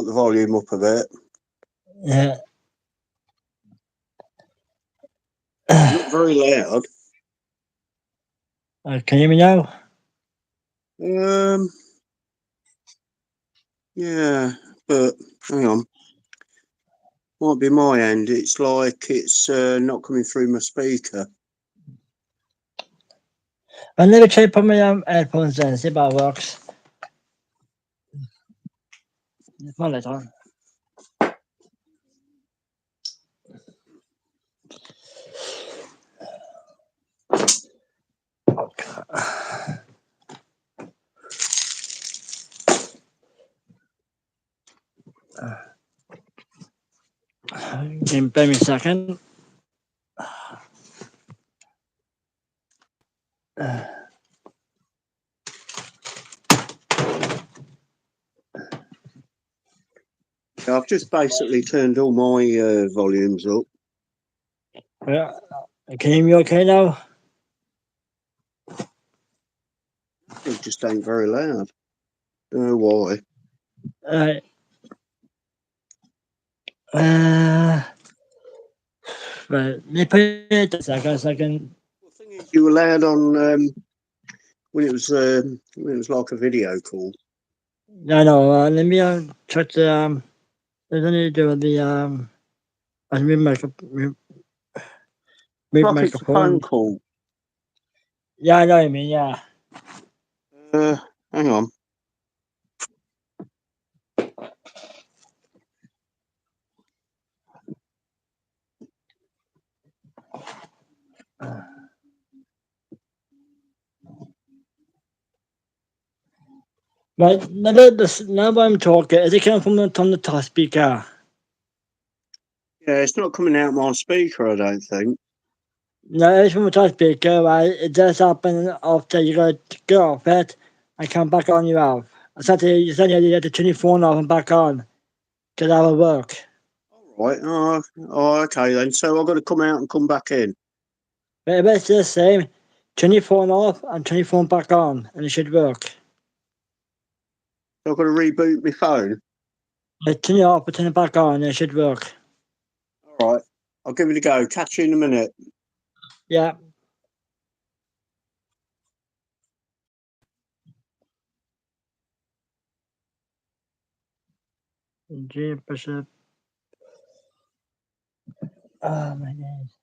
the volume up a bit. Yeah. Not very loud. Can you hear me now? Yeah, but hang on. Might be my end. It's like it's not coming through my speaker. I'll never try to put my headphones in, see if that works. Come on, let's on. Okay. Give me a second. I've just basically turned all my volumes up. Yeah. Can you hear me okay now? It just ain't very loud. Don't know why. Right. Let me put it a second. The thing is, you were loud on when it was like a video call. No. Let me check the there's nothing to do with the I mute Like it's a phone call. Yeah, I know what you mean. Yeah. Hang on. Right, now when I'm talking, is it coming from the top speaker? Yeah, it's not coming out my speaker, I don't think. No, it's from the top speaker, right? It does happen after you got to go off it and come back on you off. I said to you, you had to turn your phone off and back on, because that will work. All right. Oh, okay then. So I've got to come out and come back in. But if it's the same, turn your phone off and turn your phone back on, and it should work. So I've got to reboot my phone. Turn it off and turn it back on, and it should work. All right. I'll give it a go. Catch you in a minute. Yeah. G Bishop. Oh my days.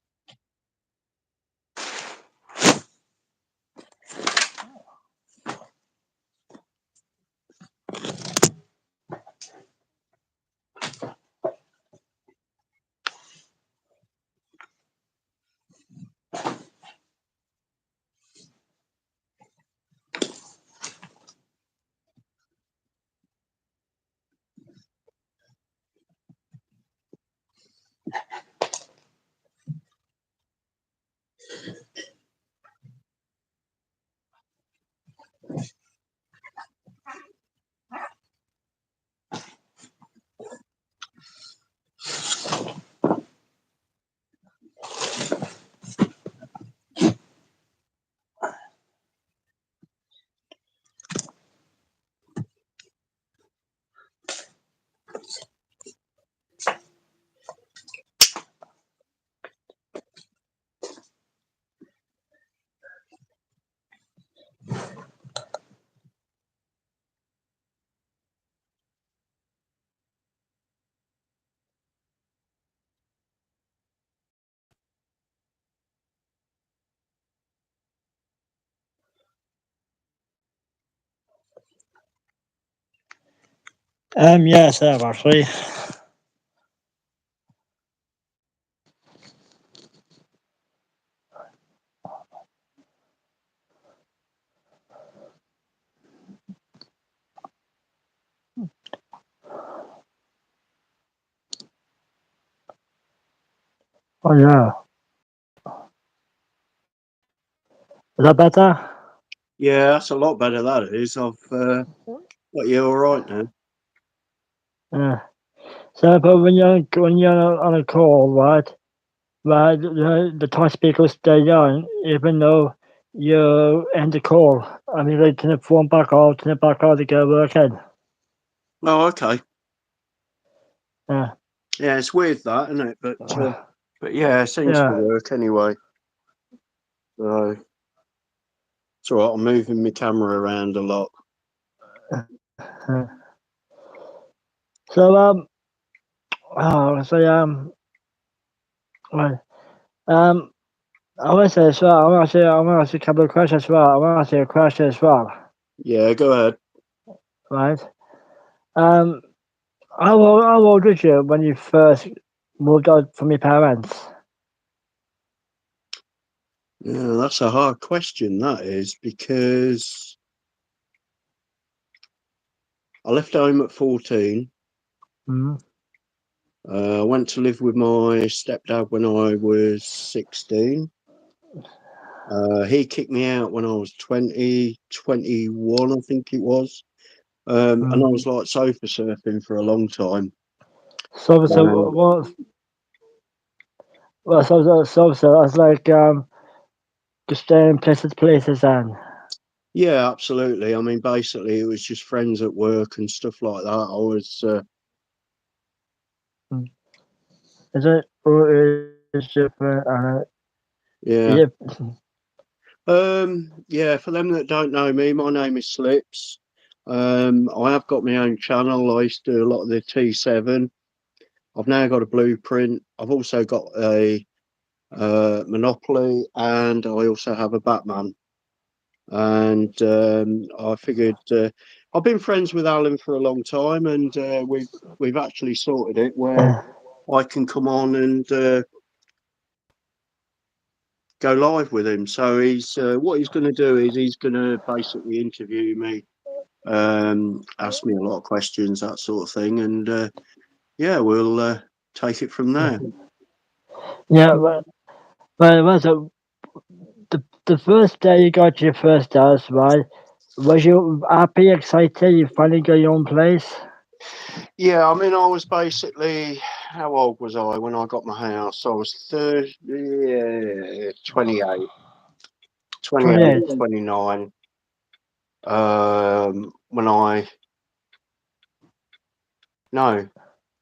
Yes, I have actually. Oh yeah. Is that better? Yeah, that's a lot better. That is. I've got you all right now. Yeah. So, but when you're on a call, right? Right, the touch speaker will stay on even though you end the call. I mean, like turn the phone back off, turn it back on to get working. Oh, okay. Yeah. Yeah, it's weird that, isn't it? But yeah, it seems to Yeah. work anyway. So it's all right. I'm moving my camera around a lot. So right. I want to say as well. I want to ask you a couple of questions as well. I want to ask you a question as well. Yeah, go ahead. Right. Um. How old was you when you first moved out from your parents? Yeah, that's a hard question, that is, because I left home at 14. Mm. I went to live with my stepdad when I was 16. He kicked me out when I was 20, 21, I think it was. And I was like sofa surfing for a long time. So Um, so that's like just staying places to places then. yeah, absolutely. I mean, basically, it was just friends at work and stuff like that. I was, Mm. Is it or is different? yeah. Yeah. Yeah, for them that don't know me, my name is Slips. I have got my own channel. I used to do a lot of the T7. I've now got a blueprint. I've also got a Monopoly, and I also have a Batman. And I figured I've been friends with Alan for a long time, and we've actually sorted it where I can come on and go live with him. So he's what he's going to do is he's going to basically interview me, ask me a lot of questions, that sort of thing, and yeah, we'll take it from there. Yeah, but was it the first day you got your first house, right? Was you happy, excited? You finally got your own place? Yeah, I mean, I was basically, how old was I when I got my house? I was 30, yeah, 28, 28, 28. 29. When no,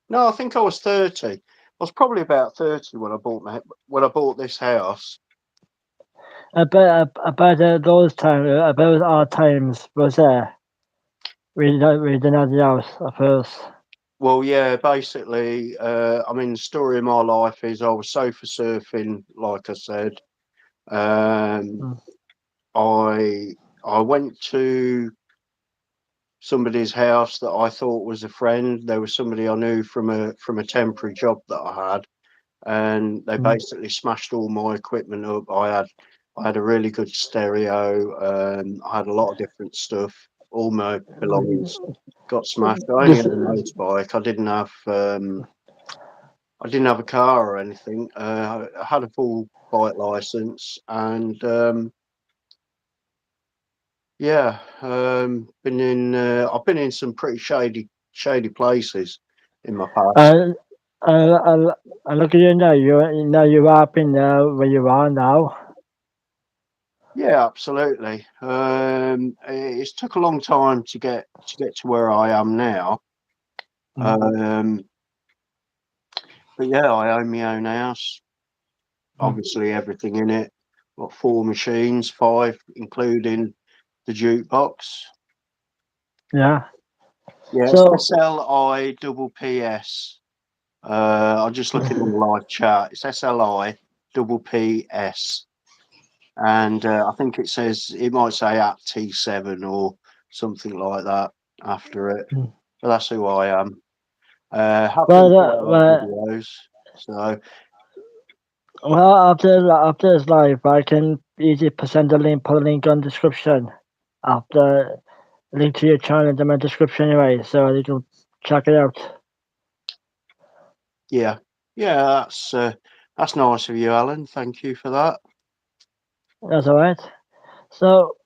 no, I think I was 30. I was probably about 30 when I bought this house. About those times, about our times, was there? We didn't have the house at first. Well, yeah, basically, I mean, the story of my life is I was sofa surfing, like I said. Um, Mm. I went to somebody's house that I thought was a friend. There was somebody I knew from a temporary job that I had, and they Mm. basically smashed all my equipment up. I had a really good stereo. I had a lot of different stuff. All my belongings got smashed. I only This, had a motorbike. I didn't have a car or anything. I had a full bike license, and yeah, I've been in some pretty shady places in my past. uh, look at you now. You're happy now where you are now. Yeah, absolutely. It's took a long time to get to where I am now. Mm. Um, but yeah, I own my own house. Mm. Obviously, everything in it. Got 4 machines, five, including the jukebox. Yeah. Yeah, it's So, SLI double PS. I'm just looking on the live chat. It's SLI double PS, and I think it says it might say at T7 or something like that after it. mm. But that's who I am. Have done well, quite a lot of well, videos. So well, after this live, I can easily present the link, put a link on the description. After link to your channel in my description anyway, so you can check it out. yeah, yeah, that's nice of you, Alan. Thank you for that. That's alright. So,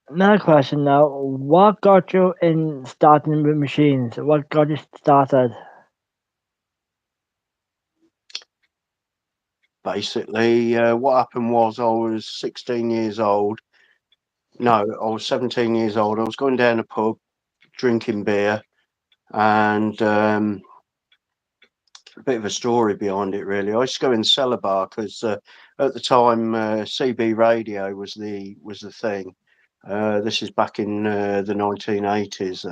another question now. What got you in starting with machines? What got you started? Basically, what happened was I was 16 years old. No, I was 17 years old. I was going down a pub drinking beer, and a bit of a story behind it, really. I used to go in the cellar bar because at the time CB radio was the thing. This is back in the 1980s,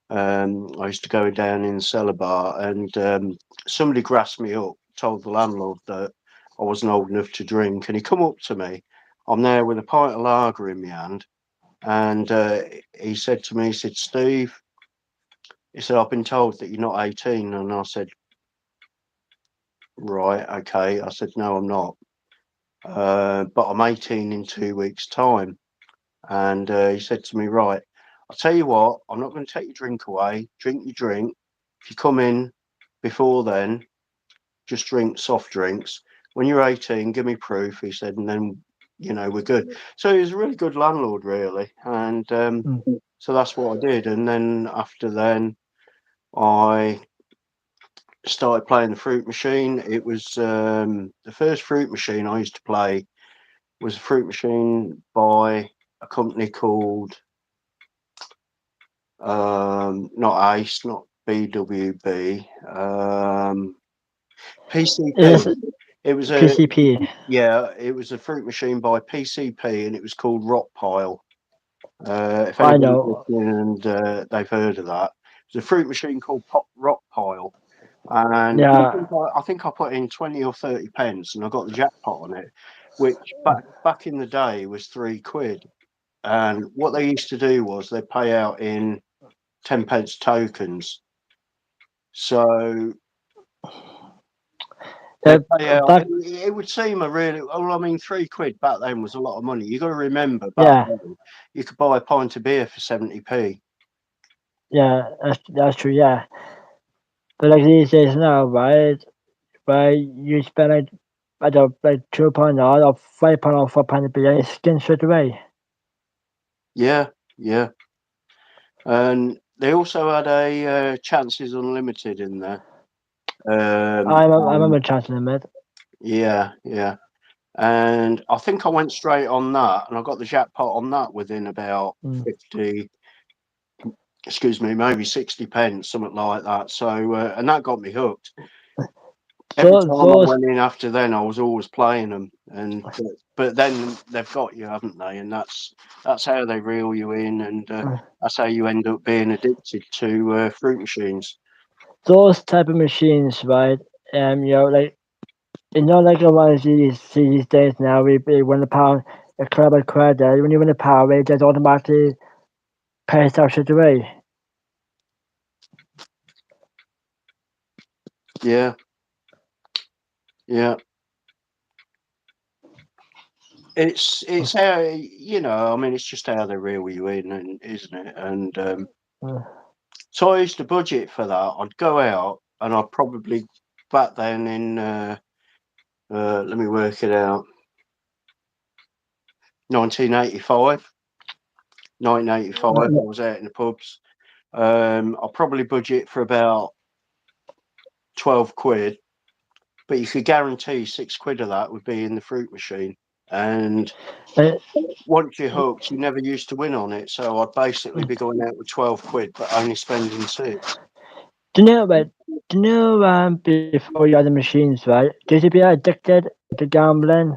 and I used to go down in the cellar bar, and somebody grassed me up, told the landlord that I wasn't old enough to drink, and he come up to me. I'm there with a pint of lager in my hand, and he said to me, he said, Steve, he said, I've been told that you're not 18. And I said, right, okay. I said, no, I'm not. But I'm 18 in 2 weeks' time. And he said to me, right, I'll tell you what, I'm not going to take your drink away. Drink your drink. If you come in before then, just drink soft drinks. When you're 18, give me proof, he said, and then, we're good. So he was a really good landlord, really. And so that's what I did. And then after then, I started playing the fruit machine. It was the first fruit machine I used to play was a fruit machine by a company called not Ace, not BWB, Yes, PCP. It was a PCP. it was a fruit machine by PCP, and it was called Rock Pile. If I anybody's know. listening and they've heard of that, it's a fruit machine called Pop Rock Pile. And Yeah, I think I put in 20 or 30 pence, and I got the jackpot on it, which back in the day was £3. And what they used to do was they pay out in 10 pence tokens. So they pay out. back. It would seem a really well. I mean, £3 back then was a lot of money. You got to remember back Yeah, then you could buy a pint of beer for 70p. yeah, that's true. Yeah, but like these days now, right? Where you spend like I don't like £2 or £5 or £4 a beer, it's skin straight away. Yeah, yeah. And they also had a Chances Unlimited in there. I And remember chancing them it. yeah, yeah. And I think I went straight on that, and I got the jackpot on that within about Mm. 50, excuse me, maybe 60 pence, something like that. So, and that got me hooked. Every So time I those went in after then, I was always playing them. And but then they've got you, haven't they? And that's how they reel you in, and that's how you end up being addicted to fruit machines. those type of machines, right? Like like a lot of these days now, we win a pound, a club of credit. When you win a pound, it just automatically pays out straight away. Yeah, yeah. It's how I mean, it's just how they reel you in, and isn't it? And Uh, so I used to budget for that. I'd go out, and I'd probably back then in let me work it out, 1985. 1985, I was out in the pubs. I'll probably budget for about £12, but you could guarantee £6 of that would be in the fruit machine. And like, once you're hooked, you never used to win on it. So I'd basically be going out with £12, but only spending six. do you know, like, do you know, before you had the machines, right? Did you be addicted to gambling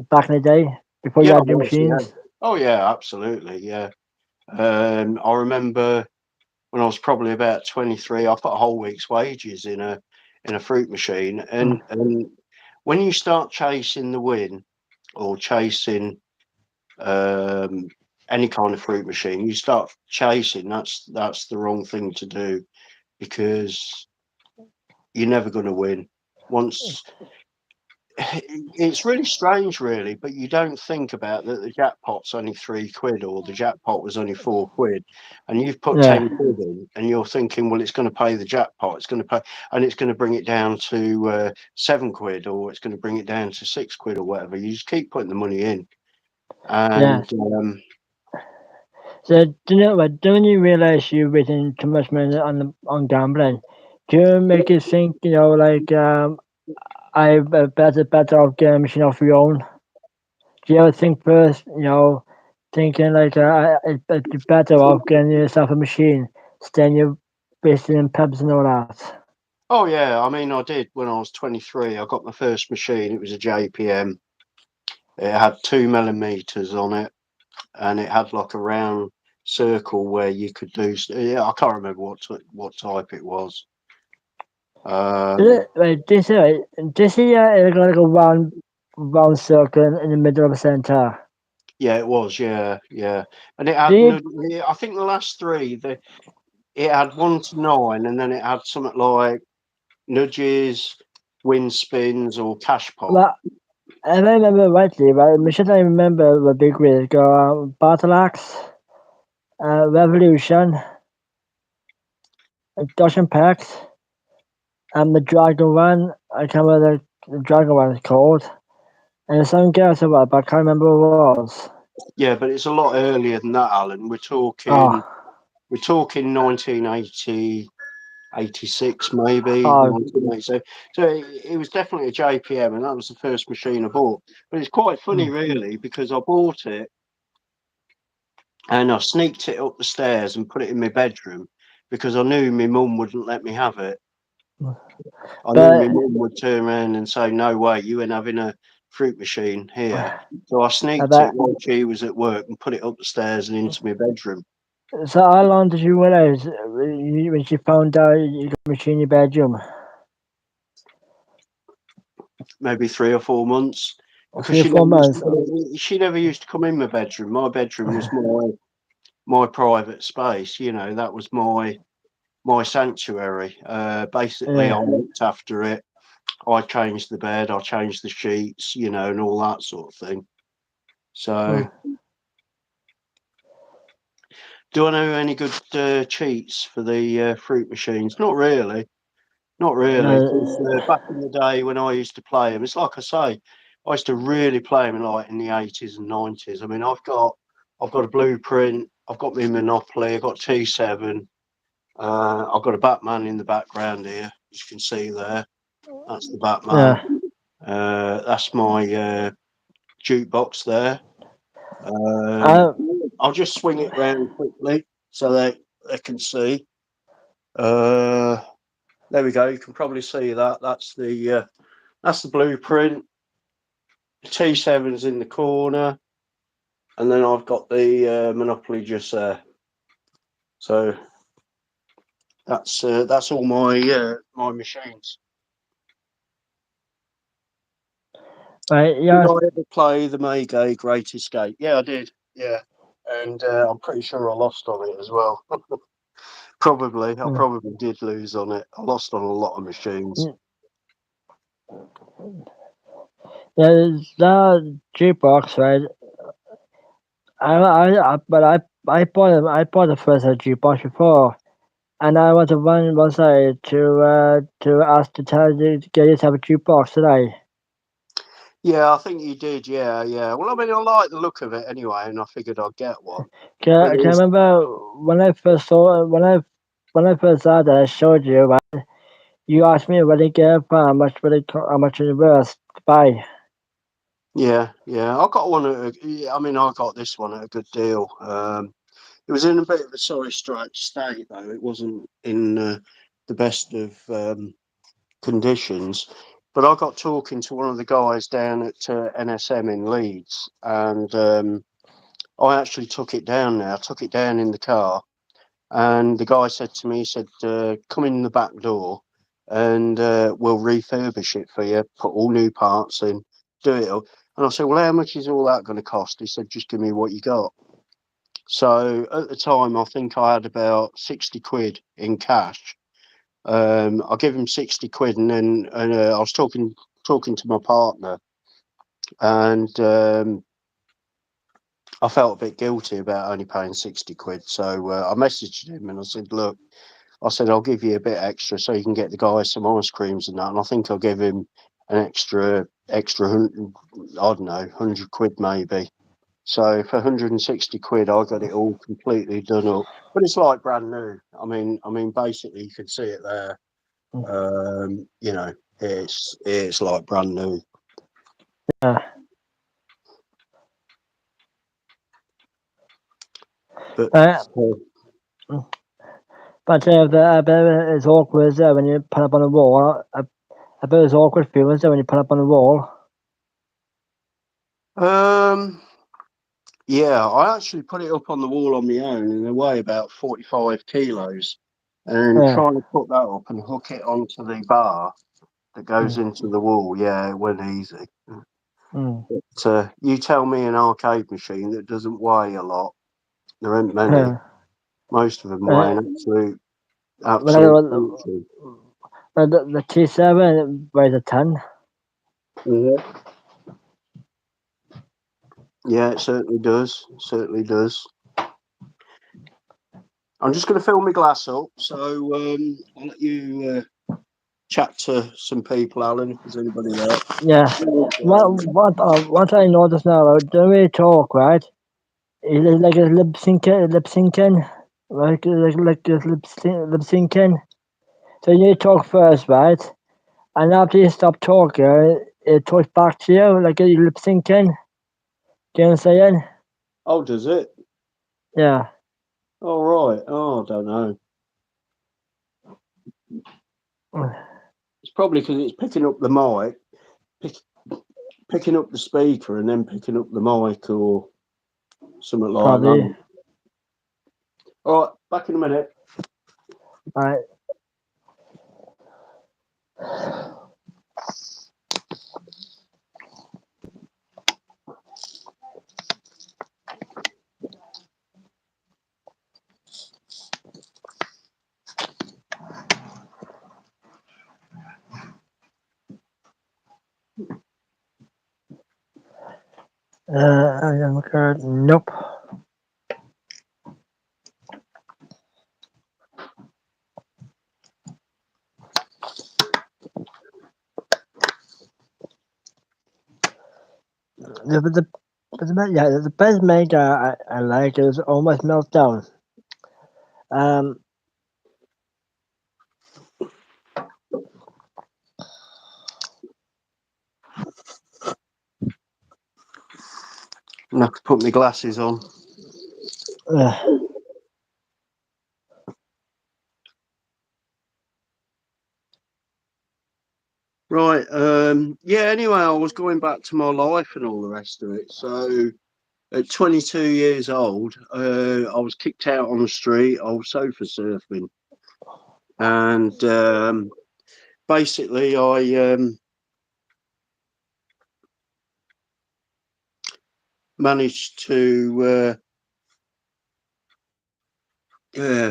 back in the day before you Yeah, I had your was. Yeah. machines? Oh, yeah, absolutely. Yeah. I remember when I was probably about 23, I put a whole week's wages in a fruit machine, Mm. and when you start chasing the win or chasing um, any kind of fruit machine, you start chasing. That's the wrong thing to do, because you're never going to win. Once it's really strange, really, but you don't think about that the jackpot's only £3 or the jackpot was only £4, and you've put Yeah, 10 quid in, and you're thinking, well, it's going to pay the jackpot, it's going to pay, and it's going to bring it down to £7, or it's going to bring it down to £6 or whatever. You just keep putting the money in, yeah. and So do you know what? Don't you realize you're wasting too much money on gambling? Do you make you think, like I better off getting a machine off your own? Do you ever think first, thinking like it'd be better off getting yourself a machine, staying you wasting in pubs and all that? Oh yeah, I mean, I did when I was 23. I got my first machine. It was a JPM. It had 2 millimeters on it, and it had like a round circle where you could do. Yeah, I can't remember what type it was. Wait, this is like a round circle in the middle of the center. Yeah, it was. Yeah, yeah, and it Do had. you, I think the last three, it had 1 to 9, and then it had something like nudges, wind spins, or cash pot. well, if I remember rightly, right, machines I remember were big with go Battle Axe, Revolution, Dodge Packs, and the Dragon one. I can't remember the Dragon one is called. And there's something else about it, but I can't remember what it was. Yeah, but it's a lot earlier than that, Alan. We're talking. Oh, We're talking 1980, 86 maybe, oh, 1987. So it was definitely a JPM, and that was the first machine I bought. But it's quite funny, mm, really, because I bought it and I sneaked it up the stairs and put it in my bedroom because I knew my mum wouldn't let me have it. I knew my but mum would turn around and say, "No way, you ain't having a fruit machine here." So I sneaked it about while she was at work and put it up the stairs and into my bedroom. so how long did you realize when she found out you got a machine in your bedroom? Maybe 3 or 4 months, because Three or 4 months. she never used to come in my bedroom. My bedroom was my private space. That was my sanctuary. Basically, I Yeah. looked after it. I changed the bed, I changed the sheets, and all that sort of thing. So, Mm. do I know any good cheats for the fruit machines? Not really. Not really, because Uh, back in the day when I used to play them, it's like I say, I used to really play them like in the 80s and 90s. I mean, I've got a blueprint, I've got my Monopoly, I've got T7, I've got a Batman in the background here, as you can see there. That's the Batman. yeah. That's my jukebox there. Um, Uh, I'll just swing it round quickly so they can see. Uh, there we go. You can probably see that. That's the blueprint. T7's in the corner, and then I've got the Monopoly just there. So that's all my machines. right. Did Yeah. I ever play the Mayday Great Escape? Yeah, I did. Yeah, and I'm pretty sure I lost on it as well. Probably, I Mm, probably did lose on it. I lost on a lot of machines. mm, yeah. That jukebox, right? But I bought the first jukebox before, and I was the one was I to ask to tell you to get yourself a jukebox today. Yeah, I think you did. Yeah, yeah. Well, I mean, I like the look of it anyway, and I figured I'd get one. I mean, Can I remember when I first saw when I first saw that I showed you, right? You asked me what it get for how much would it how much it was to buy. yeah, yeah. I got one yeah, I mean, I got this one at a good deal. It was in a bit of a sorry state, though. It wasn't in the best of conditions. But I got talking to one of the guys down at NSM in Leeds, and I actually took it down there. I took it down in the car, and the guy said to me, he said, "Come in the back door, and we'll refurbish it for you. Put all new parts in, do it all." And I said, "Well, how much is all that going to cost?" He said, "Just give me what you got." So at the time, I think I had about 60 quid in cash. I give him 60 quid, and then I was talking to my partner, and I felt a bit guilty about only paying 60 quid. So I messaged him and I said, "Look," I said, "I'll give you a bit extra so you can get the guys some ice creams and that." And I think I'll give him an extra, I don't know, 100 quid maybe. So for 160 quid, I got it all completely done up. But it's like brand new. I mean, basically, you can see it there. You know, it's like brand new. Yeah. But Uh, But I bet it's awkward is when you put up on the wall. I bet it's awkward feelings when you put up on the wall. Yeah, I actually put it up on the wall on my own, and they weigh about 45 kilos. And Yeah. trying to put that up and hook it onto the bar that goes Mm. into the wall, yeah, it wasn't easy. Mm. But you tell me an arcade machine that doesn't weigh a lot. There ain't many. Yeah. Most of them weigh Uh, an when I absolute go, fortune. the T7 weighs a ton. Yeah. Yeah, it certainly does. Certainly does. I'm just going to fill my glass up, so I'll let you chat to some people, Alan, if there's anybody there. Yeah. What I notice now, the way you talk, right? It's like a lip syncing, like lip syncing. So you talk first, right? And after you stop talking, it talks back to you like you're lip syncing. Do you know what I'm saying? Oh, does it? Yeah. All right. Oh, I don't know. It's probably because it's picking up the mic, picking up the speaker, and then picking up the mic or something like Probably. that. All right, back in a minute. Right. Nope. The best make I like is almost meltdown. Um, I have to put my glasses on. uh, Right. Yeah. Anyway, I was going back to my life and all the rest of it. So, at 22 years old, I was kicked out on the street. I was sofa surfing, and basically, I managed to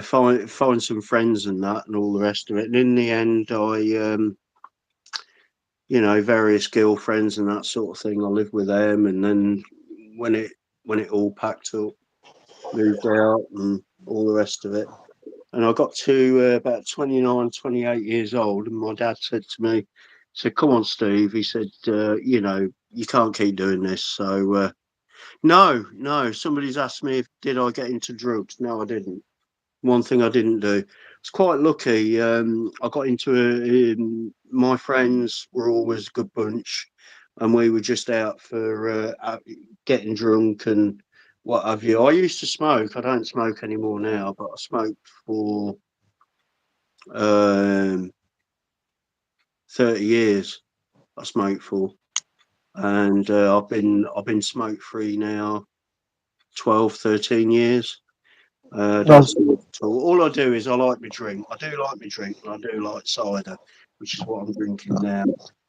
find some friends and that, and all the rest of it. And in the end, various girlfriends and that sort of thing. I lived with them, and then when it all packed up, moved out, and all the rest of it. And I got to about 29, 28 years old, and my dad said to me, "said Come on, Steve." He said, "You can't keep doing this." So no. Somebody's asked me if did I get into drugs. No, I didn't. One thing I didn't do. I was quite lucky. I got my friends were always a good bunch, and we were just out for getting drunk and what have you. I used to smoke. I don't smoke anymore now, but I smoked for um, 30 years. I smoked for, and I've been smoke free now 12, 13 years. Don't that's smoke at all. All I do is I like my drink. I do like my drink, and I do like cider, which is what I'm drinking now.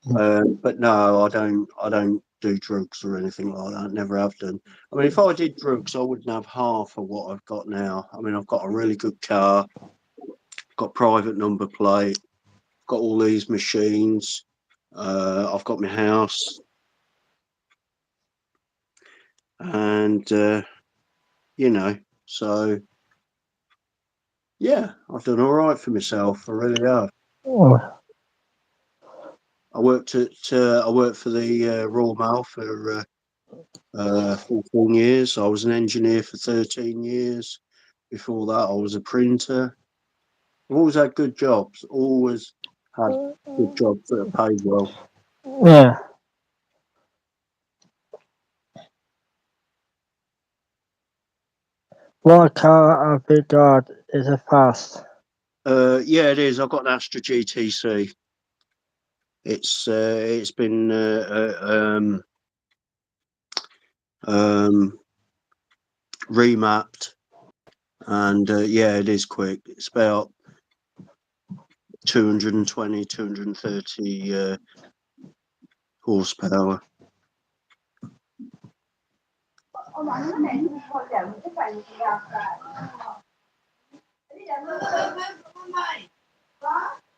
But no, I don't. I don't do drugs or anything like that. Never have done. I mean, if I did drugs, I wouldn't have half of what I've got now. I mean, I've got a really good car, got private number plate, got all these machines. I've got my house, and so yeah, I've done all right for myself. I really have. oh, I worked for the Royal Mail for 14 years. I was an engineer for 13 years. Before that, I was a printer. I've always had good jobs. Always had good jobs that are paid well. yeah. What car have you got? Is it fast? Yeah, it is. I've got an Astra GTC. It's been remapped, and yeah, it is quick. It's about 220, 230 horsepower.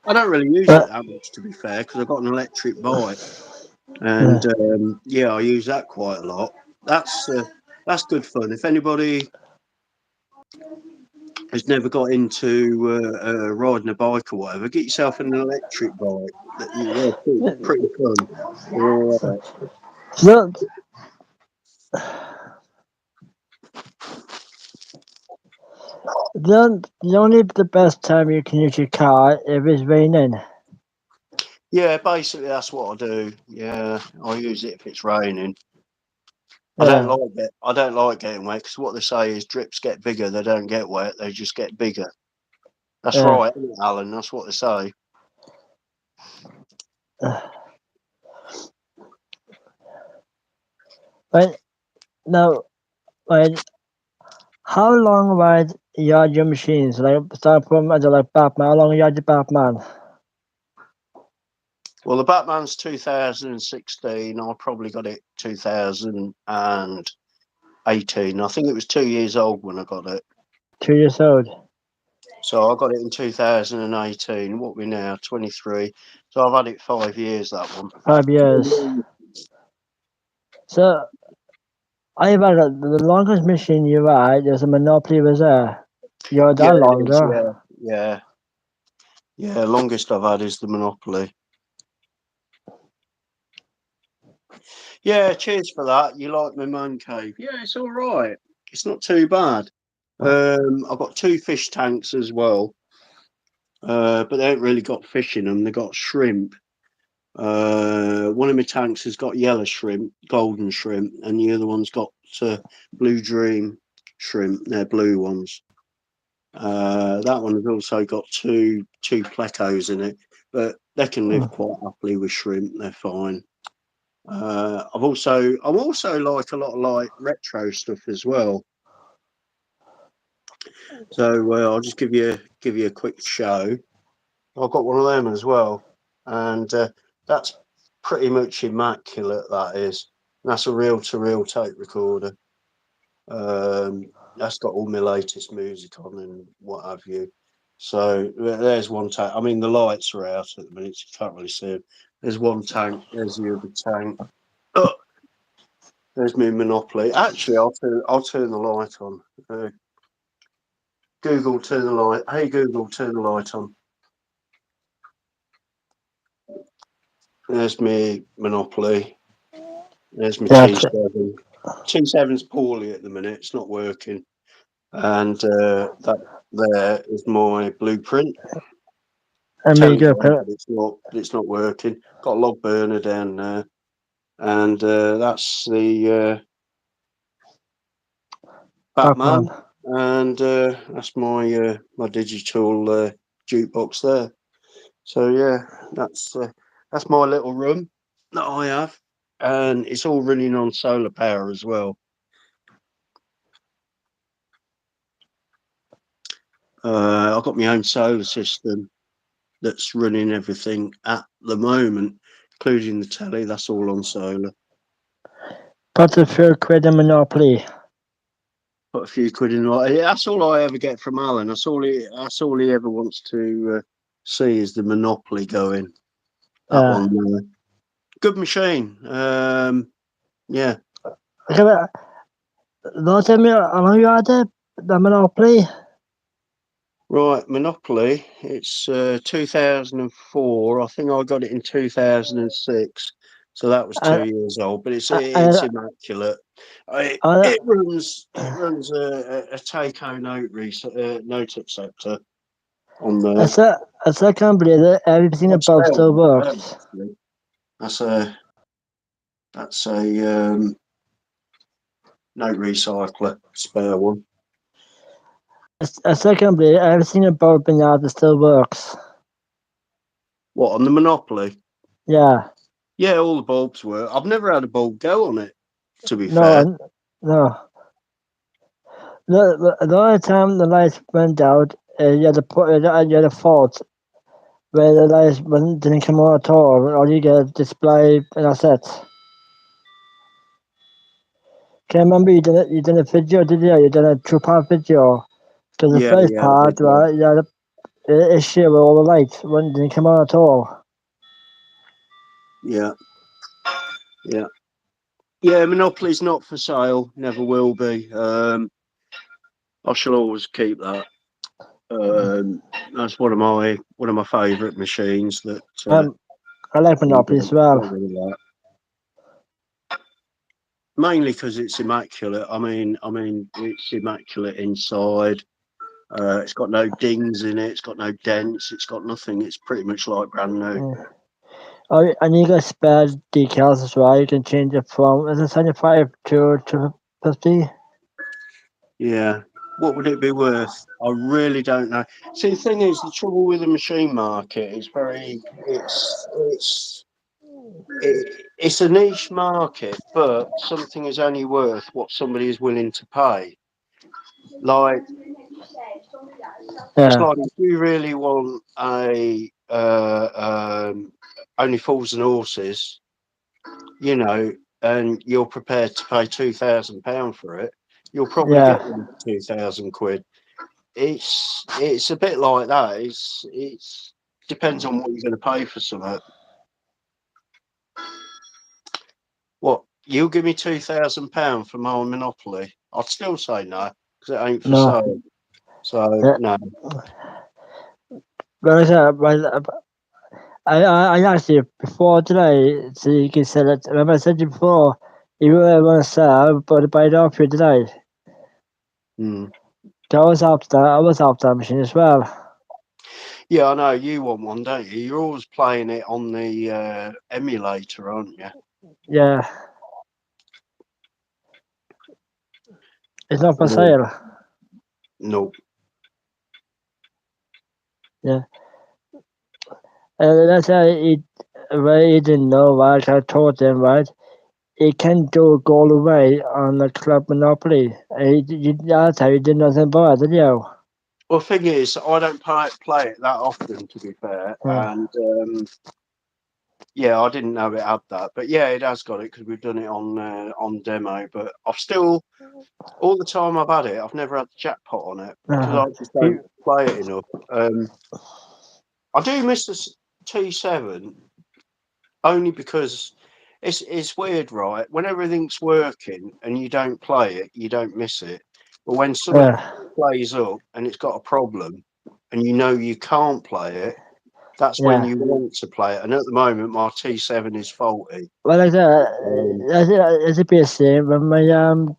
I don't really use it that much, to be fair, because I've got an electric bike, and yeah, I use that quite a lot. That's good fun. If anybody has never got into riding a bike or whatever, get yourself an electric bike. They're pretty fun. They're all right. So, the only the best time you can use your car if it's raining. Yeah, basically that's what I do. Yeah, I use it if it's raining. I Yeah, don't like getting wet, because what they say is drips get bigger. They don't get wet. They just get bigger. That's yeah. right, isn't it, Alan? That's what they say. Right now, right. How long ride you had your machines? Like start from as like Batman. How long you had your Batman? Well, the Batman's 2016. I probably got it 2018. I think it was 2 years old when I got it. 2 years old. So I got it in 2018. What we now? 23. So I've had it 5 years, that one. 5 years. So I've had the longest machine you had is a Monopoly was there. You're Yeah, that it is. longer. Yeah. Longest I've had is the Monopoly. Yeah, cheers for that. You like my man cave? Yeah, it's all right. It's not too bad. I've got 2 fish tanks as well, but they ain't really got fish in them. They got shrimp. One of my tanks has got yellow shrimp, golden shrimp, and the other one's got blue dream shrimp. They're blue ones. That one has also got two plecos in it, but they can live quite happily with shrimp. They're fine. I'm also like a lot of like retro stuff as well. So I'll just give you a quick show. I've got one of them as well, and that's pretty much immaculate. That is. That's a reel-to-reel tape recorder. That's got all my latest music on and what have you. So there's one tank. I mean, the lights are out at the minute, so you can't really see them. There's one tank. There's the other tank. Oh, there's my Monopoly. Actually, I'll turn the light on. Google, turn the light. Hey Google, turn the light on. There's my Monopoly. There's my Yeah, T7. T7's poorly at the minute. It's not working. And that there is my blueprint. Telly's Amiga. on, but it's not working. Got a log burner down there, and that's the Batman, Batman. and that's my digital jukebox there. So yeah, that's my little room that I have, and it's all running on solar power as well. I've got my own solar system that's running everything at the moment, including the telly. That's all on solar. Got a few quid in Monopoly. Put a few quid in. That's all I ever get from Alan. That's all he ever wants to see is the Monopoly going. That one, good machine. Yeah. Don't tell me how long you had the Monopoly. Right, Monopoly. It's 2004. I think I got it in 2006. So that was And, 2 years old, but it's and, immaculate. It, and, it runs a Takeo note acceptor on there. I still can't believe that everything I've about spare still one there, works. actually. That's a note recycler, spare one. Secondly, everything about Pinata still works. What, on the Monopoly? Yeah. Yeah, all the bulbs work. I've never had a bulb go on it, to be fair. No, no. The only time the lights went out, you had a fault where the lights didn't come on at all, or you get a display and that's it. Can you remember you did a video, did you? You did a two-part video. Because the Yeah, first yeah, I part, did, yeah. right, you had a issue with all the lights, didn't come on at all. Yeah, yeah. Yeah, Monopoly's not for sale, never will be. I shall always keep that. That's one of my favourite machines that I like Monopoly as well. don't really like. Mainly because it's immaculate. I mean, it's immaculate inside. It's got no dings in it. It's got no dents. It's got nothing. It's pretty much like brand new. Yeah. Oh, and you got spare decals as well. You can change it from, is it 75 to 50? Yeah. What would it be worth? I really don't know. See, the thing is, the trouble with the machine market is it's a niche market, but something is only worth what somebody is willing to pay. Like, it's Yeah, like if you really want a only fools and horses, you know, and you're prepared to pay £2,000 for it, you'll probably yeah, get them for £2,000. It's a bit like that. It's depends on what you're going to pay for something. What, you'll give me £2,000 for my Monopoly? I'd still say no because it ain't for no. sale. So Yeah. no. I actually, before today, so you can sell it. Remember I said to you before, if you really want to sell, but buy it off you today. Mm. I was after that machine as well. Yeah, I know you want one, don't you? You're always playing it on the emulator, aren't you? Yeah, it's not for Mm. sale. No. Yeah. That's how he didn't know, right? I told him, right? He can't go away on the club Monopoly. That's how you did nothing about it, did you? Well, the thing is, I don't play it that often, to be fair, Yeah. and yeah, I didn't know it had that, but yeah, it has got it because we've done it on demo. But I've still, all the time I've had it, I've never had the jackpot on it because Uh-huh. I just don't play it enough. I do miss the T7 only because it's weird, right? When everything's working and you don't play it, you don't miss it. But when something Yeah. plays up and it's got a problem and you know you can't play it, that's when Yeah. you want to play it. And at the moment, my T7 is faulty. Well, like Um, it's a bit the same when my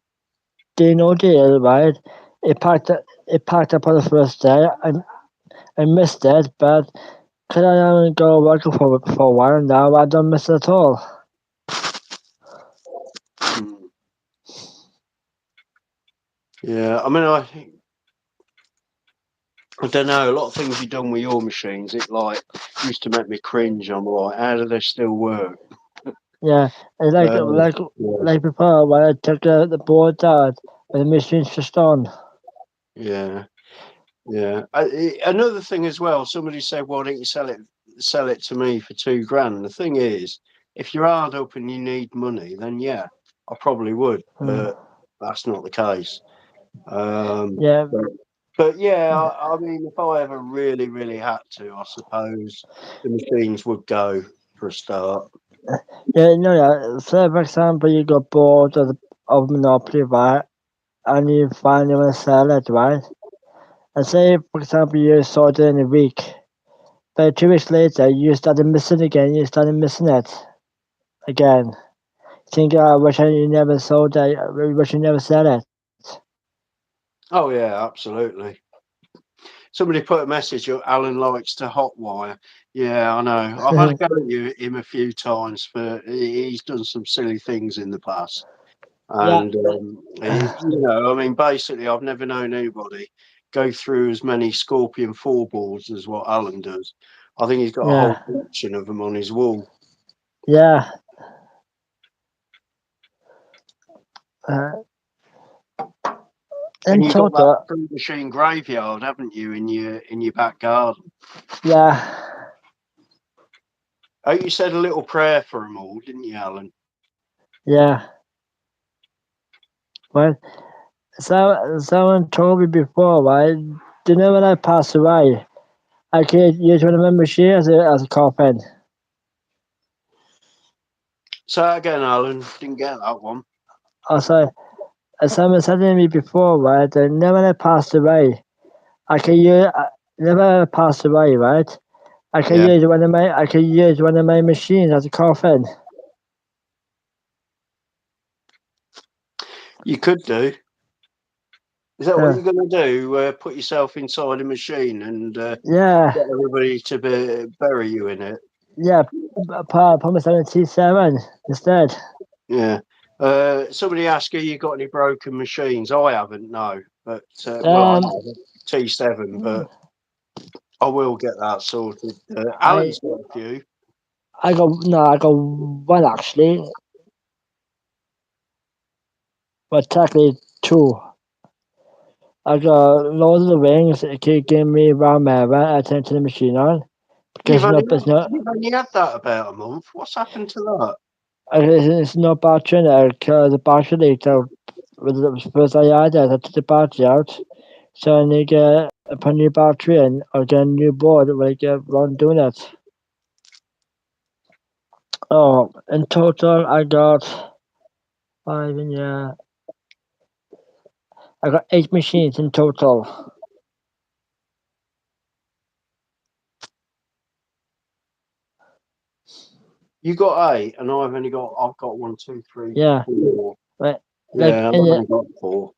Dino deal, right? It packed up on the first day. I missed it, but cause I only go working for a while now, I don't miss it at all. mm, yeah, I mean, I don't know. A lot of things you've done with your machines, it like used to make me cringe. I'm like, how do they still work? Yeah, and Uh, yeah, like before when I took the board out and the machine's just on. yeah. Yeah. Another thing as well, somebody said, "Why don't you sell it to me for £2,000?" The thing is, if you're hard up and you need money, then yeah, I probably would, Mm. but that's not the case. Um, Yeah, but, but yeah, I mean, if I ever really, really had to, I suppose the machines would go for a start. yeah, no, yeah. Say for example, you got bored of Monopoly, right? And you finally want to sell it, right? And say for example you sold it in a week, but 2 weeks later you started missing again. You started missing it again. Think, I wish you never sold it. I wish you never sell it. Oh yeah, absolutely. Somebody put a message, Alan likes to hotwire. Yeah, I know. I've had a go at him a few times for he's done some silly things in the past. Yeah, And, you know, I mean, basically, I've never known anybody go through as many Scorpion 4 boards as what Alan does. I think he's got a Yeah. whole collection of them on his wall. Yeah. And In you've got that total, fruit machine graveyard, haven't you, in your back garden? yeah. Oh, you said a little prayer for them all, didn't you, Alan? Yeah. Well, someone told me before, right? Do you know when I pass away, I could use one of my machines as a coffin. Say again, Alan. Didn't get that one. Also, as someone said to me before, right? That never when I passed away, I could use. Never passed away, right? I could Yeah, use one of my machines as a coffin. you could do. Is that what Yeah. you're going to do? Put yourself inside a machine and Yeah. get everybody to bury you in it? Yeah. Put myself in T7 instead. Yeah. Somebody asked you got any broken machines. I haven't, no. But well, I Um, have a T7, but I will get that sorted. I Alan's got a few. I got one actually, but technically two. I got loads of the rings. It could give me around Mara. I turn to the machine on because You've only had that about a month. What's happened to that? it's not battery in it because the battery leaked out. When it was first I had it, I took the battery out. So I need to get a new battery in or get a new board when I get around doing it. Oh, in total I got five in yeah. I got 8 machines in total. You got 8, and I've got 1, 2, 3, Yeah. 4. Like Yeah, I've in only got 4.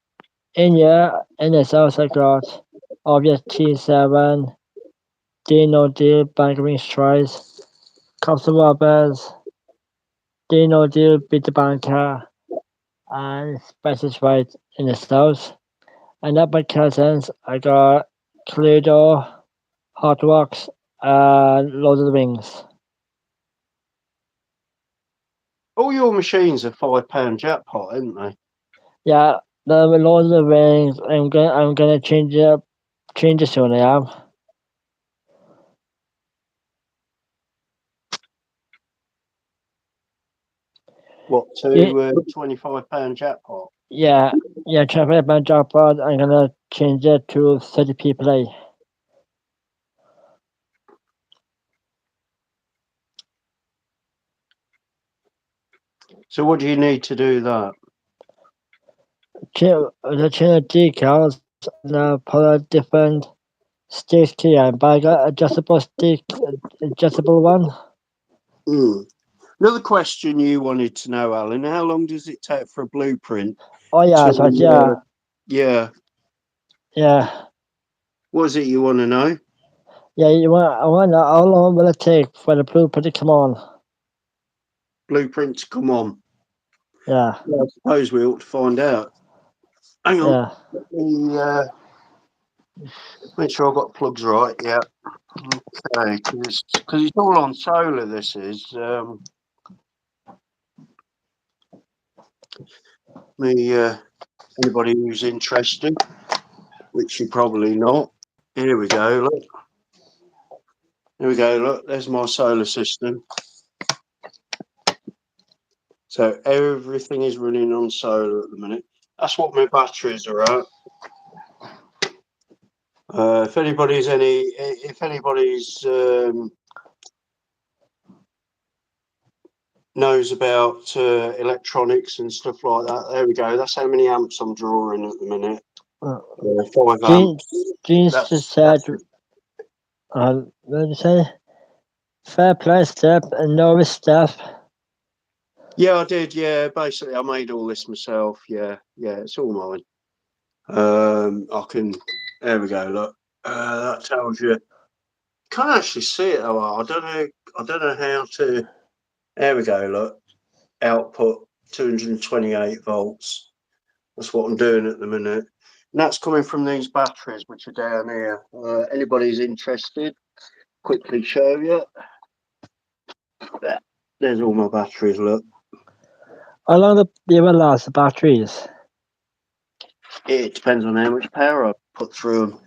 in this house I got obvious T7, Dino Deal, Bank Tries, Cops of Robbers, Dino Deal, Beat the Banker, and Spices Right in this house. And at my cousins I got Cluedo, Hot Rocks, and Lord of the Rings. All your machines are £5 jackpot, aren't they? Yeah, the Lord of the Rings. I'm gonna change it soon. I am. What, Yeah, to £25 jackpot? yeah, yeah. Try to play my jackpot. I'm gonna change it to 30p play. So what do you need to do that? Change the decals and put a different stick here. But I got adjustable one. Mm. Another question you wanted to know, Alan, how long does it take for a blueprint Oh yeah, to, so yeah, yeah, yeah, what is it you want to know? yeah. I want how long will it take for the blueprint to come on? Blueprint to come on? Yeah, Well, I suppose we ought to find out. Hang on, yeah. let me make sure I've got the plugs right, yeah. Okay, because it's all on solar, this is. Anybody who's interested, which you're probably not. Here we go, look. Here we go, look, there's my solar system. So everything is running on solar at the minute. That's what my batteries are at. If anybody's knows about electronics and stuff like that, there we go. That's how many amps I'm drawing at the minute. 5 Jean, amps. Jean's just That's said, what did you say? Fair play, Step, and no stuff. yeah, I did. Yeah, basically, I made all this myself. Yeah, it's all mine. I can. There we go. Look, that tells you. Can't actually see it though. I don't know. I don't know how to. There we go. Look, output 228 volts. That's what I'm doing at the minute. And that's coming from these batteries, which are down here. Anybody's interested, quickly show you. There's all my batteries, look. How long they will last, the batteries? It depends on how much power I put through them.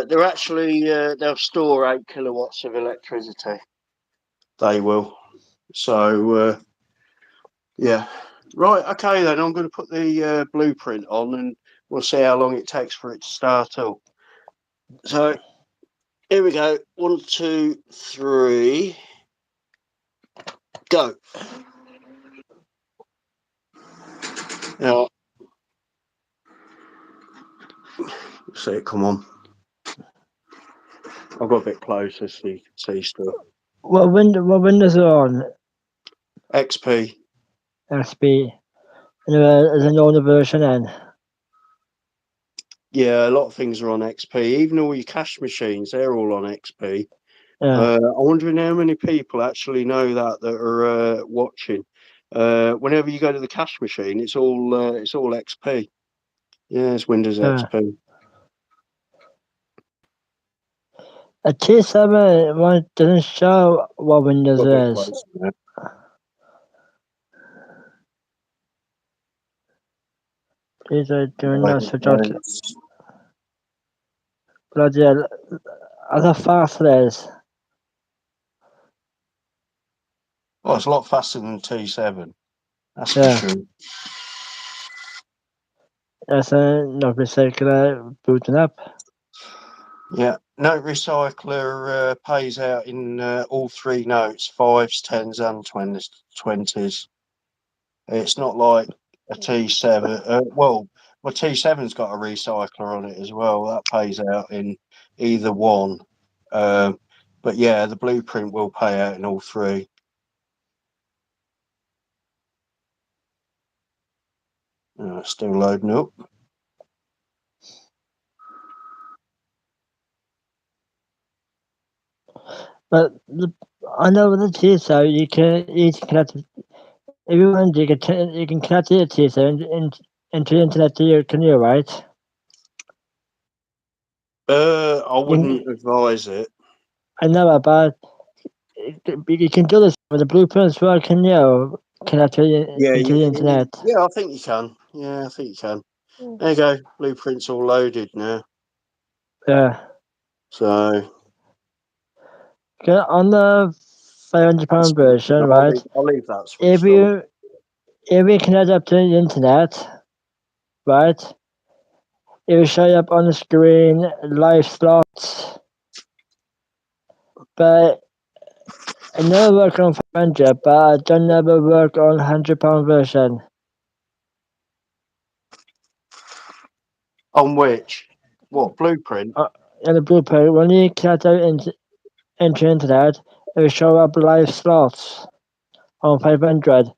They're actually, they'll store 8 kilowatts of electricity. They will. So, yeah. Right, okay then, I'm going to put the blueprint on and we'll see how long it takes for it to start up. So, here we go. 1, 2, 3. Go. Now, see it come on. I've got a bit closer so you can see stuff. What windows are on? XP. XP. And there's an older version then. Yeah, a lot of things are on XP. Even all your cash machines, they're all on XP. Yeah. I'm wondering how many people actually know that are watching. Whenever you go to the cash machine, it's all XP. Yeah, it's Windows XP. A T7 one doesn't show what Windows Got a bit is. closer now. These are doing Right, that switch out. Bloody hell. How fast it is. Oh, it's a lot faster than T7. That's Yeah. for sure. That's a no recycler booting up. Yeah, Note Recycler pays out in all 3 notes, 5s, 10s, and 20s. It's not like a T7. Well, T7's got a recycler on it as well. That pays out in either one. But yeah, the blueprint will pay out in all 3. Still loading up. But I know with the T7 you can connect it. If you want you can connect the T7 into the internet can you, right? I wouldn't advise it. I know about you can do this with the blueprints as well, can you? Connect Yeah, into the internet. yeah, I think you can. Yeah, I think you can. There you go. Blueprint's all loaded now. Yeah. So Okay, on the £500 version, right? I'll leave that If switched on. you connect up to the internet, right? It will show up on the screen live slots. But I never work on 500, but I don't never work on £100 version. On which? What, Blueprint? In the blueprint, when you connect out into internet, it will show up live slots on 500,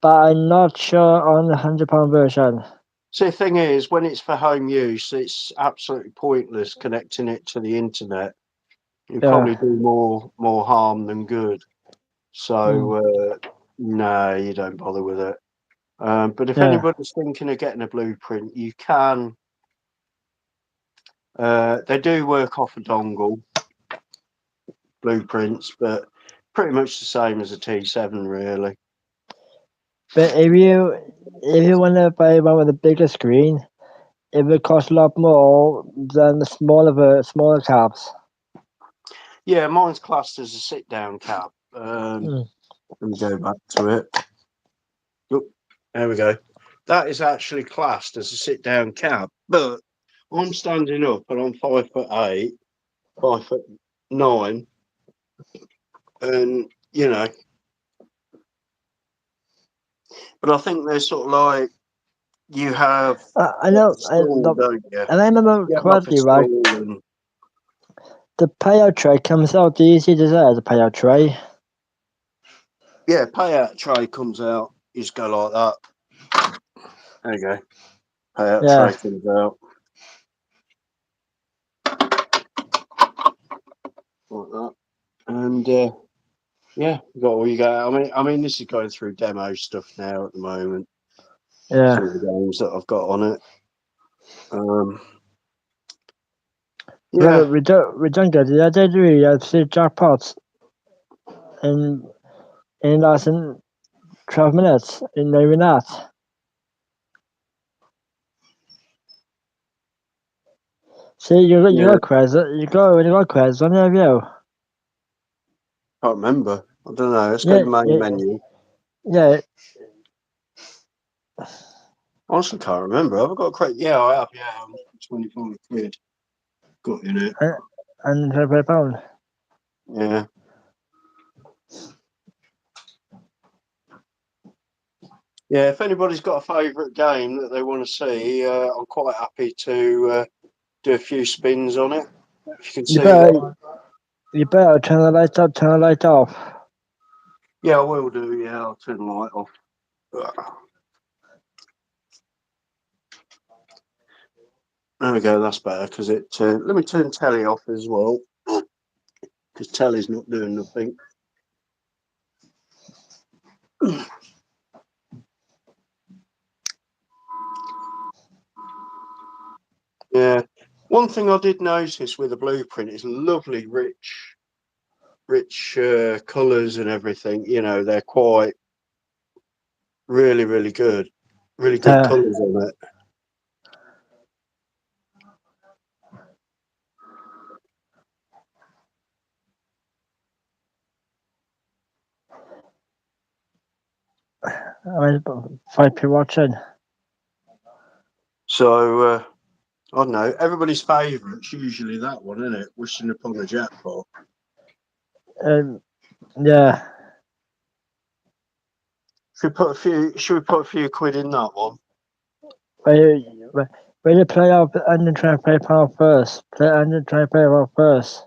but I'm not sure on the £100 version. So the thing is, when it's for home use, it's absolutely pointless connecting it to the internet. You probably do more harm than good. So no, you don't bother with it. But if anybody's thinking of getting a blueprint, you can. They do work off a dongle, blueprints, but pretty much the same as a T7, really. But if you want to buy one with a bigger screen, it will cost a lot more than the smaller cabs. Yeah, mine's classed as a sit-down cab. Let me go back to it. Oh, there we go. That is actually classed as a sit-down cab, but I'm standing up and I'm 5'8", 5'9", and you know. But I think they're sort of like you have I like know. a stall, don't you? And I remember You have like a correctly, right? stall, and The payout tray comes out easy to say, the payout tray. yeah, payout tray comes out. You just go like that. There you go. Payout tray comes out like that, and yeah, you got all you got. I mean, this is going through demo stuff now at the moment. Yeah. Some of the games that I've got on it. Yeah, but Yeah, we don't get the idea, do we? I see jackpots in less than 12 minutes, in maybe not. See, you yeah. got quiz, you got quiz on your view. Can't remember. I don't know. Let's go Yeah, to main yeah, menu. yeah, Honestly, can't remember. Have I got a credit? Yeah, I have. Yeah, 25 quid. Got in it. and £25. Yeah. Yeah, if anybody's got a favourite game that they want to see, I'm quite happy to do a few spins on it. If you can You see what. better turn the lights up, turn the light off. Yeah, I will do. Yeah, I'll turn the light off. There we go. That's better because it. Let me turn telly off as well because telly's not doing nothing. Yeah. One thing I did notice with the blueprint is lovely, rich colours and everything. You know, they're quite really good. Really good Uh, colours on it. I mean, 5 people watching. So I don't know. Everybody's favourite's usually that one, isn't it? Wishing upon a jackpot. Yeah. Should we put a few quid in that one? When you play up and then try and play power first. Play and then try and play power first.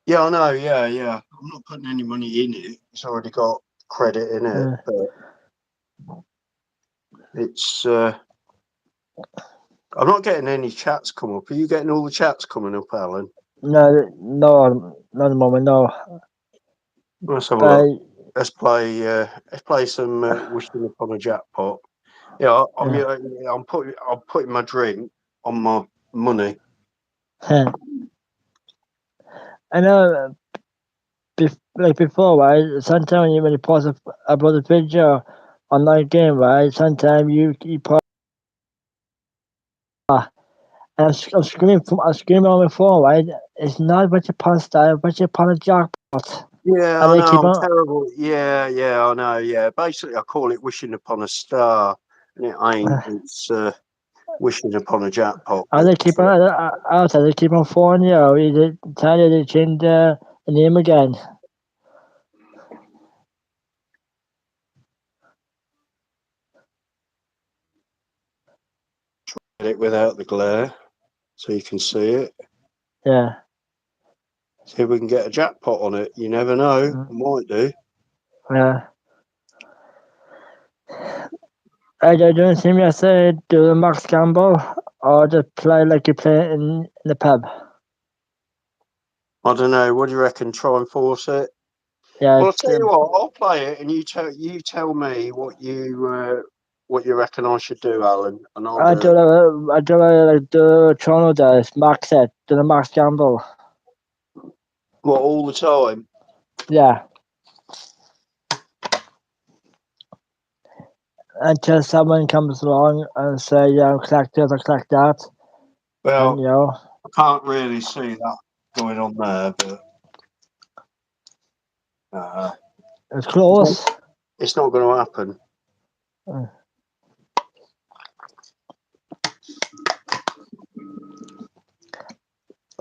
Yeah, I know. Yeah, yeah. I'm not putting any money in it. It's already got credit in it, but it's. I'm not getting any chats come up. Are you getting all the chats coming up, Alan? No, not at the moment, no. Let's have a But look. Let's play some wishing upon a jackpot. Yeah, I'm putting my drink on my money. I know, like before, right? Sometimes when you pause about a video on that game, right? Sometimes you pause. And I'm screaming on my phone, right? It's not what you pause style, but you pause jackpot. Yeah, And I they know. keep I'm on. terrible. Yeah, yeah, I know. Yeah, basically, I call it wishing upon a star, and it ain't. It's wishing upon a jackpot. And But they keep on outside. They keep on phoning you. They tell you they change the name again. get it without the glare, so you can see it. Yeah. See if we can get a jackpot on it. You never know. I might do. Yeah. I don't see me say do the max gamble or just play like you play in the pub. I don't know. What do you reckon? Try and force it. Yeah. Well, I'll tell you what. I'll play it, and you tell me what you reckon I should do, Alan, and I'll do it. I do like the Toronto does. Max it. Do the max gamble. What, all the time? Yeah. Until someone comes along and say, yeah, collect this or collect that. And Well, you know, I can't really see that going on there, but uh, it's it's not, close. it's not going to happen. Uh,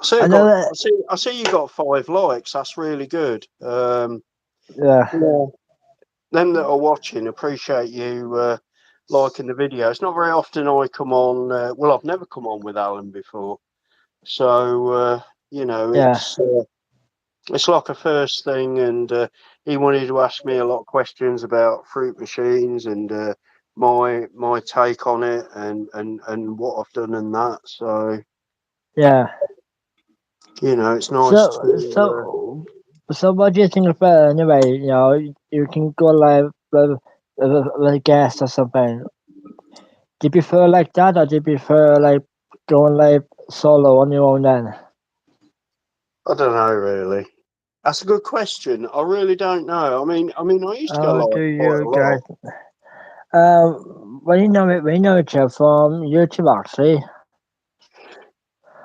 I Another, I see you got 5 likes. That's really good. yeah, Yeah. Them that are watching appreciate you liking the video. It's not very often I come on. Well, I've never come on with Alan before, so you know yeah, it's like a first thing. And he wanted to ask me a lot of questions about fruit machines and my take on it and what I've done and that. So yeah. you know, it's nice So, to. so, so what do you think of it anyway? You know, you can go live with a guest or something. Do you prefer like that, or do you prefer like going like solo on your own then? I don't know really. That's a good question. I really don't know. I used to go How do live quite you a guys? lot. We know each other from YouTube actually.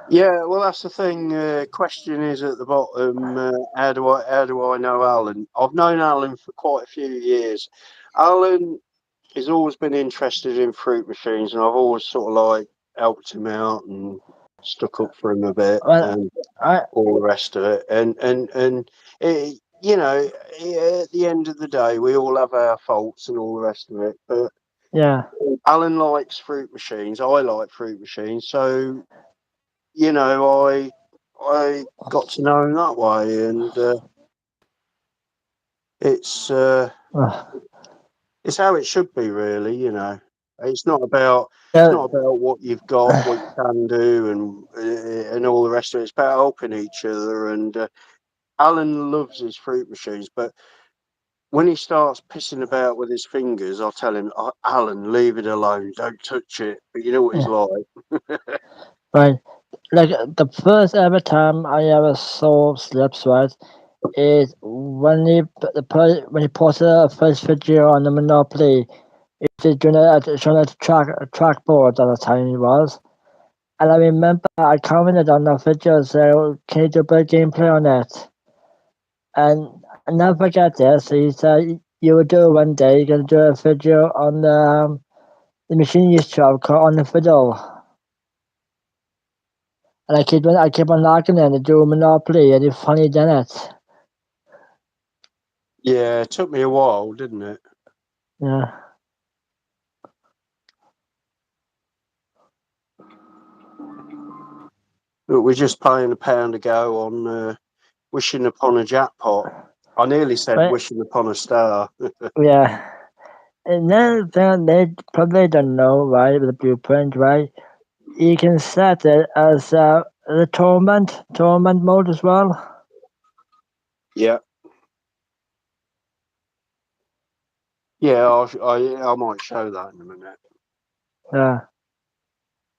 Yeah, well, that's the thing. Question is at the bottom. How do I know Alan? I've known Alan for quite a few years. Alan has always been interested in fruit machines, and I've always sort of like helped him out and stuck up for him a bit Well, and I all the rest of it. And it, you know, at the end of the day, we all have our faults and all the rest of it. But yeah. Alan likes fruit machines. I like fruit machines, so I got to know him that way, and it's uh, Uh, it's how it should be, really. It's not about yeah, what you've got, what you can do, and all the rest of it. It's about helping each other. And Alan loves his fruit machines, but when he starts pissing about with his fingers, I'll tell him, Alan, leave it alone, don't touch it. But you know what he's yeah, like. right. Like the first ever time I ever saw slips, right, is when he posted a first video on the Monopoly. It's showing a trackboard at the time it was. And I remember I commented on that video saying, can you do a bit of gameplay on it? And I never forget this. He said, you will do it one day, you're going to do a video on the machine you used to have called on the fiddle. And I keep on knocking in to do a Monopoly, and he finally done it. Yeah, it took me a while, didn't it? Yeah. But we're just paying £1 a go on wishing upon a jackpot. I nearly said But, wishing upon a star. yeah. And then they probably don't know, right, with the blueprint, right? You can set it as the torment mode as well. Yeah, yeah. I might show that in a minute. Yeah.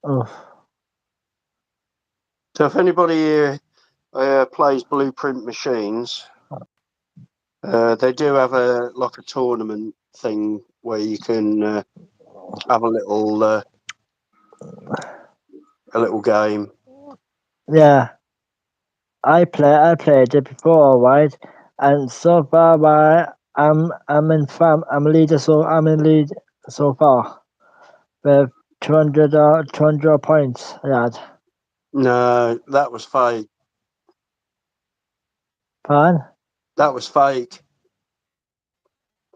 Oh, So if anybody here plays Blueprint machines, they do have a tournament thing where you can have a little game. yeah. I played it before, right? And so far, right, I'm a leader, so I'm in lead so far with 200 points. I had. No, that was fake. Pardon? That was fake.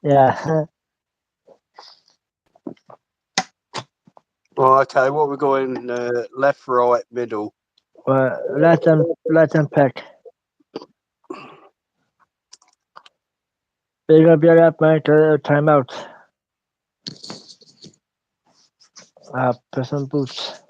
Yeah. Well, okay. What we're going left, right, middle. Well, let them pick. They're gonna be alright, make a timeout. Put some boots.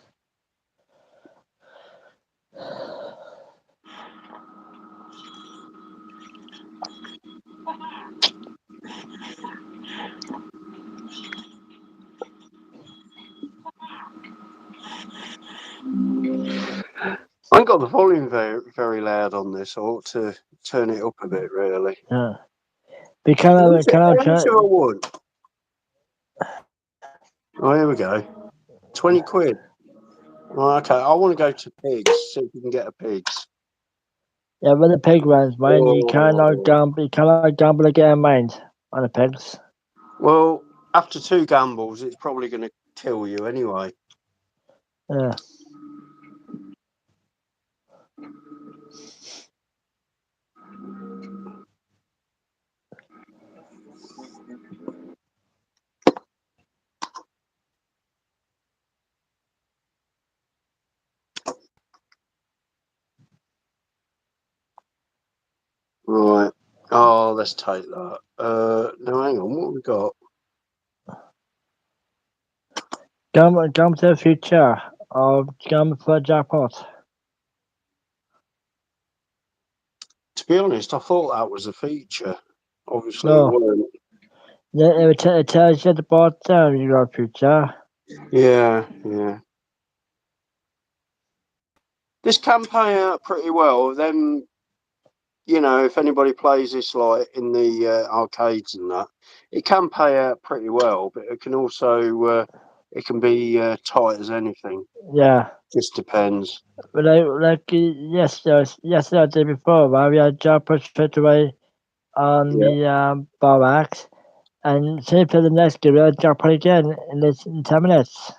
I ain't got the volume very loud on this. I ought to turn it up a bit, really. Yeah. We cannot, How much do I want? Oh, here we go. 20 quid. Oh, okay, I want to go to pigs, see if we can get a pigs. yeah, with the pig runs, man, Oh. you cannot gamble again, mind, on the pigs. Well, after 2 gambles, it's probably going to kill you anyway. Yeah. Right. Oh, let's take that. No, hang on. What have we got? Gamble to the future, or gamble for a jackpot. To be honest, I thought that was a feature. Obviously, it No. weren't. It tells you at the bottom you got future. Yeah, yeah. This can pay out pretty well. Then, you know, if anybody plays this like in the arcades and that, it can pay out pretty well. But it can also it can be tight as anything. Yeah. Just depends. But yesterday, the day before, right, we had jump straight away on Yeah. the barracks, and same for the next game, we had jump again in 10 minutes.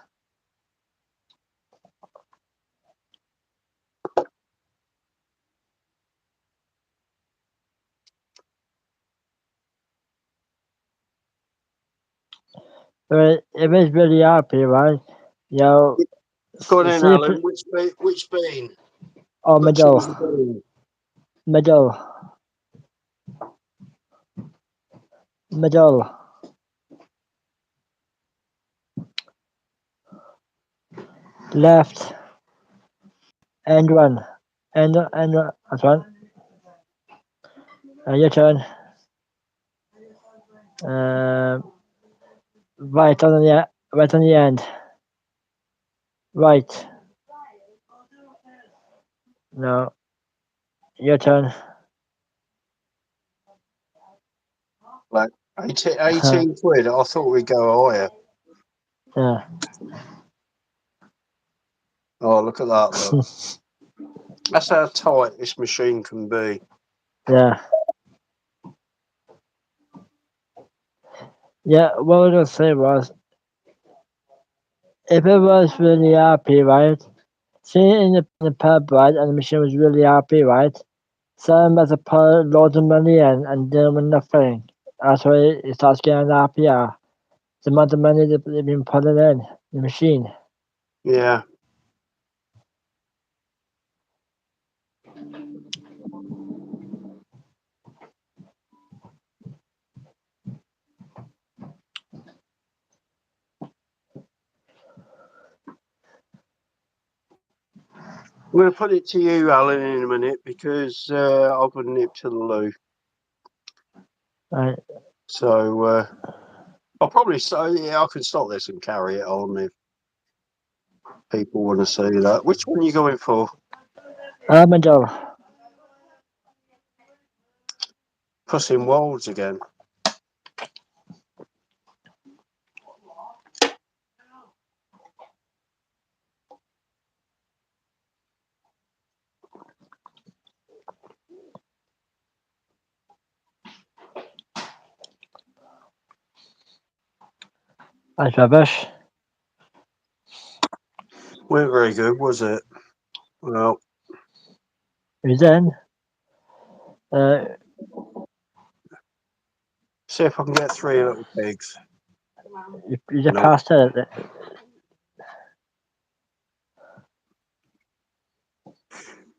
But it was really happy, right? You know, Go on in, see, Alan. Which bean? oh, Which middle, is the bean? middle, middle, left, and one, and that's one. Your turn. Uh, right on the end. Right. No, your turn. Like 18 quid. I thought we'd go higher. Yeah. Oh, look at that! Look, that's how tight this machine can be. Yeah. Yeah, what I was gonna say was, if it was really happy, right? See in the pub, right, and the machine was really happy, right? Some has to put loads of money in and doing nothing. That's why it starts getting happier. The amount of money they've been putting in the machine. Yeah. I'm going to put it to you, Alan, in a minute because I've got a nip to the loo. Right. So I'll probably say, yeah, I can stop this and carry it on if people want to see that. Which one are you going for? Middle. Puss in Wolves again. That's rubbish. Weren't very good, was it? Well, Who's in? see if I can get 3 little pigs. You just No. passed it.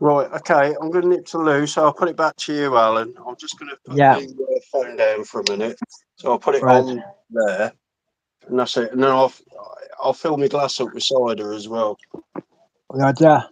Right, okay, I'm going to nip to the loo, so I'll put it back to you, Alan. I'm just going to put Yeah. the phone down for a minute. So I'll put it Right. on there, and that's it. And then I'll fill my glass up with cider as well. Right. Yeah.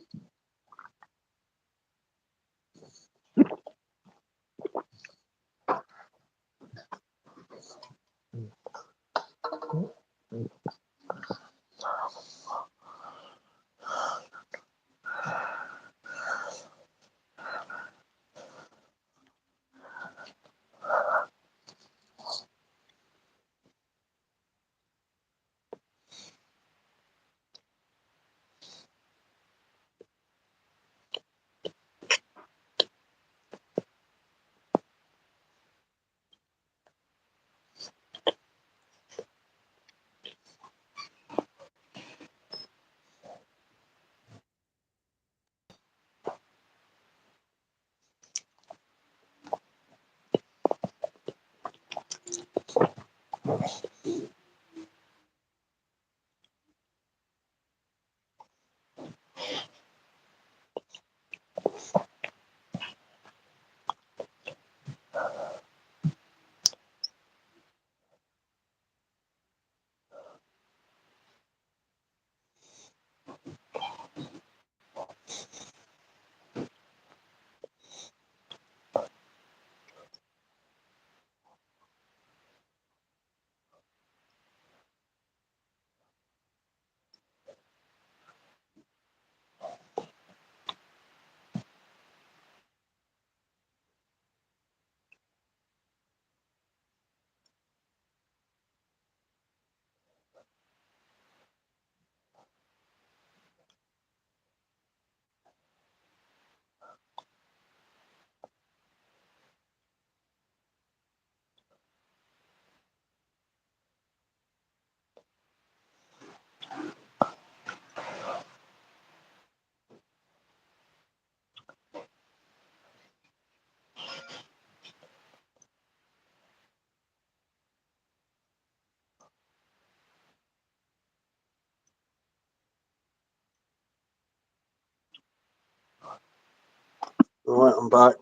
Right, I'm back.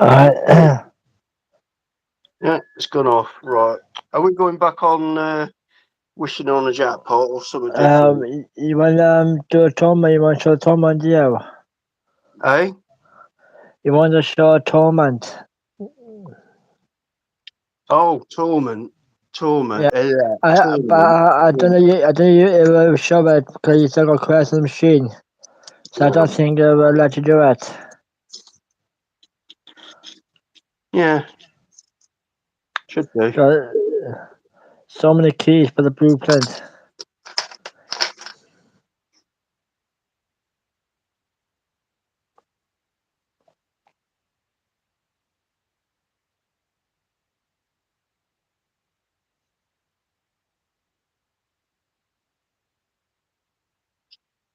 Alright. Yeah, it's gone off. Right. Are we going back on wishing on a jackpot or something different? You want do a tournament? You want to show a tournament? Yeah. Eh? You want to show a tournament? Oh, torment. Yeah. Yeah, I don't know. I don't know you will show it because you still got crash the machine. So I don't think they will let you do it. Yeah. Should do. So many keys for the blueprint.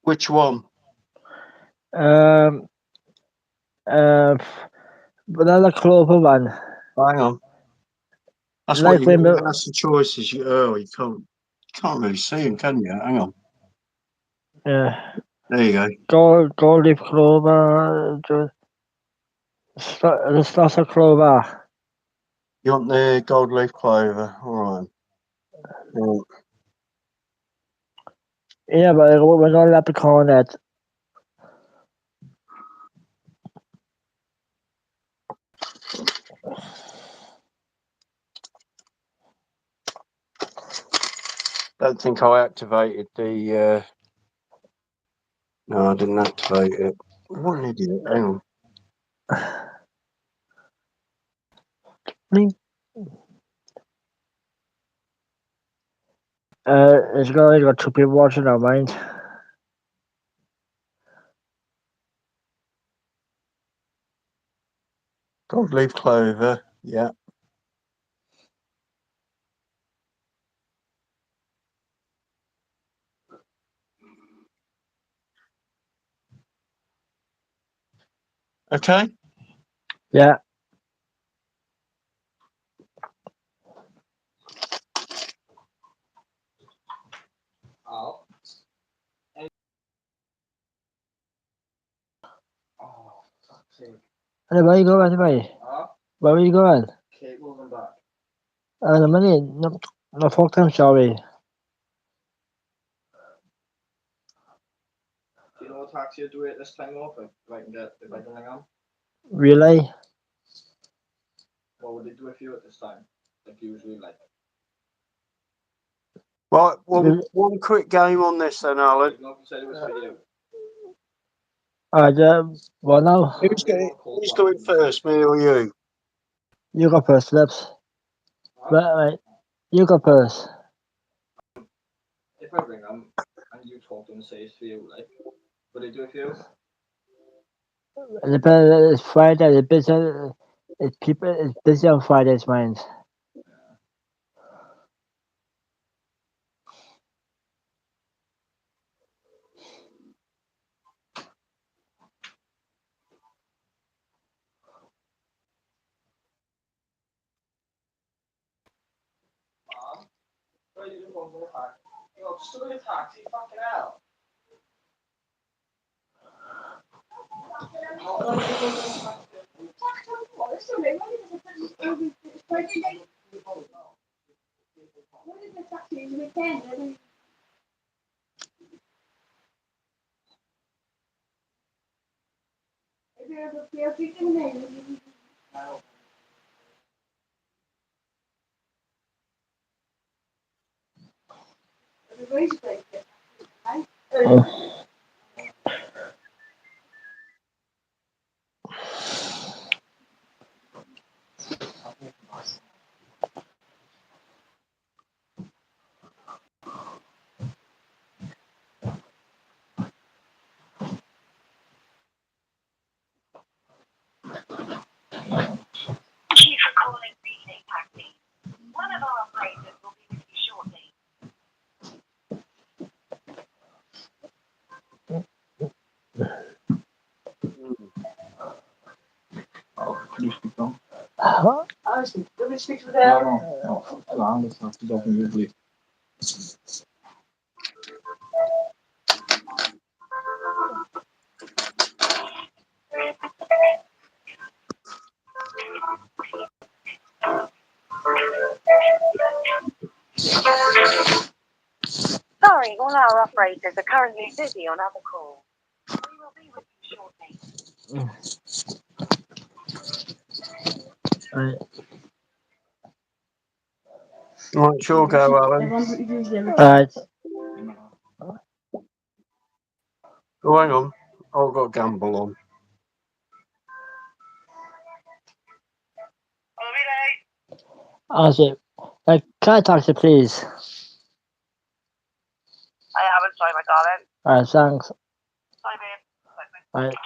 Which one? Um. Vanilla clover one. Hang on. That's what Light you. rainbow. That's the choices. You can't really see them, can you? Hang on. Yeah. There you go. Gold leaf clover. The starter clover. You want the gold leaf clover? All right. Yeah, but we're not leprechaun it. Don't think I activated the. No, I didn't activate it. What an idiot! Hang on. It's got 2 people watching our mind. Gold leaf clover. Yeah. Okay. Yeah. Hey, where you going anyway? Where are you going? The money, no talk time, sorry. Do you know what taxi do it this time off? If I can hang on. Really? What would they do if you at this time? Like usually, like. Right. One quick game on this then, Alan. You said it was for you. Well now, Who's going first, me or you? you go first, Lips. Right. You go first. If I ring them and you talk to them and say it's for you, like, would they do it for you? It's Friday, it's busy on Fridays, mind. Why you want to go back? You know, just doing a taxi, fucking hell. Can you speak on? Huh? Let me speak to them. No. Alan, let's have to go from you, please. Sorry, all our operators are currently busy on other calls. We will be with you shortly. Right. Right, sure, go, Alan. Right. Oh, hang on. I've got gamble on. How's it? Can I talk to you, please? I haven't, sorry, my darling. Thanks. Sorry, babe. Right.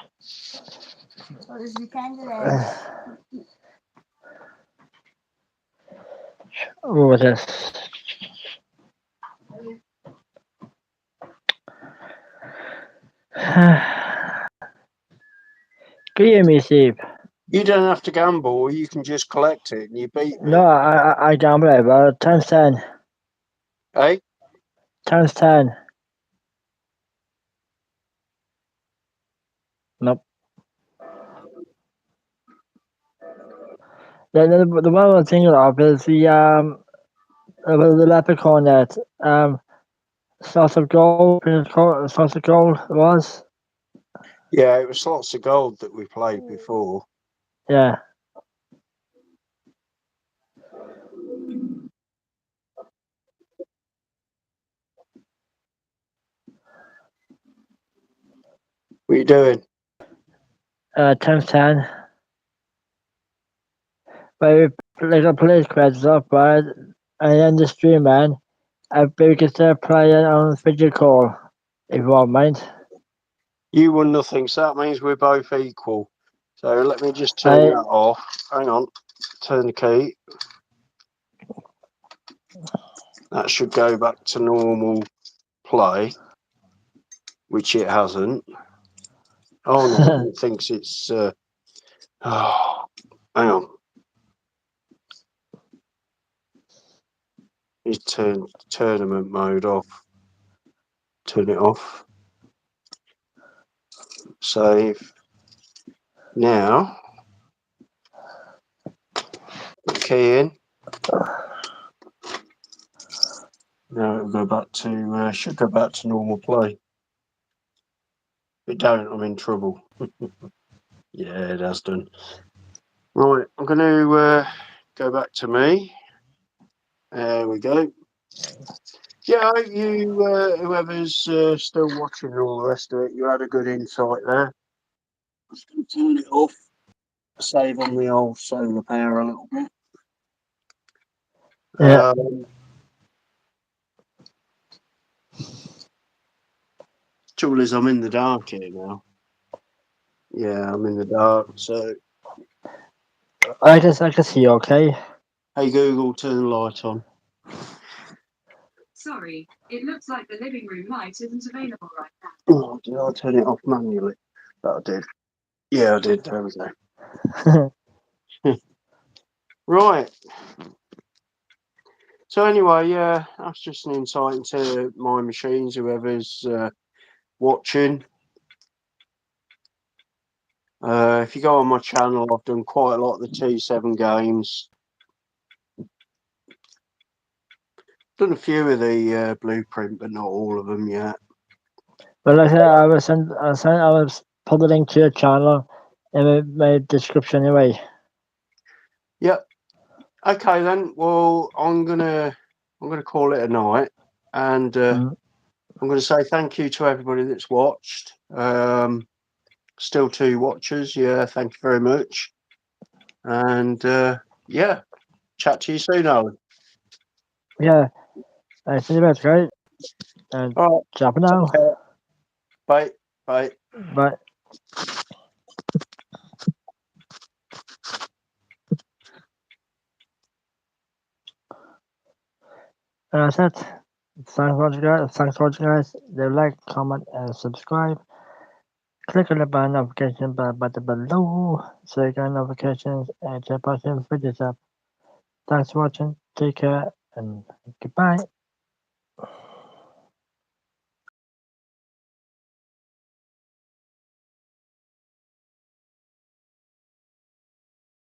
What is your candidate? What was this? Can you hear me, Steve? You don't have to gamble, you can just collect it and you beat me. No, I gamble it, but times 10. Eh? Times 10. Nope. The one I was thinking of is the leprechaun that Source of Gold, Source of Gold was. Yeah, it was Slots of Gold that we played before. Yeah. What are you doing? Times 10. But like I play credits up, right? And then the stream, man. We can start playing on video call, if you won't mind. You won nothing, so that means we're both equal. So let me just turn that off. Hang on. Turn the key. That should go back to normal play, which it hasn't. Oh no, it thinks it's oh, hang on. He's turned tournament mode off. Turn it off. Save. Now, key in. Now it'll go back to should go back to normal play. If it don't, I'm in trouble. Yeah, it has done. Right, I'm going to go back to me. There we go. Yeah, I hope you, whoever's still watching and all the rest of it, you had a good insight there. I'm just going to turn it off, save on the old solar power a little bit. Yeah. Trouble is, I'm in the dark here now. Yeah, I'm in the dark. So, I can see you, okay? hey Google, turn the light on. Sorry, it looks like the living room light isn't available right now. Oh, did I turn it off manually? That I did. Yeah, I did. There we go. Right. So anyway, yeah, that's just an insight into my machines. Whoever's watching. If you go on my channel, I've done quite a lot of the T7 games. Done a few of the blueprint, but not all of them yet. Well, like I was put the link to your channel in my description anyway. Yep. Okay then. Well, I'm gonna call it a night, and I'm gonna say thank you to everybody that's watched. Still 2 watchers. Yeah, thank you very much. And yeah, chat to you soon, Alan. Yeah. I see you guys, right? And All right. ciao for now. Bye. Bye. Bye. And that's it. Thanks for watching, guys. Thanks for watching, guys. Leave a like, comment, and subscribe. Click on the bell notification button below so you get notifications and check out videos up. Thanks for watching. Take care and goodbye.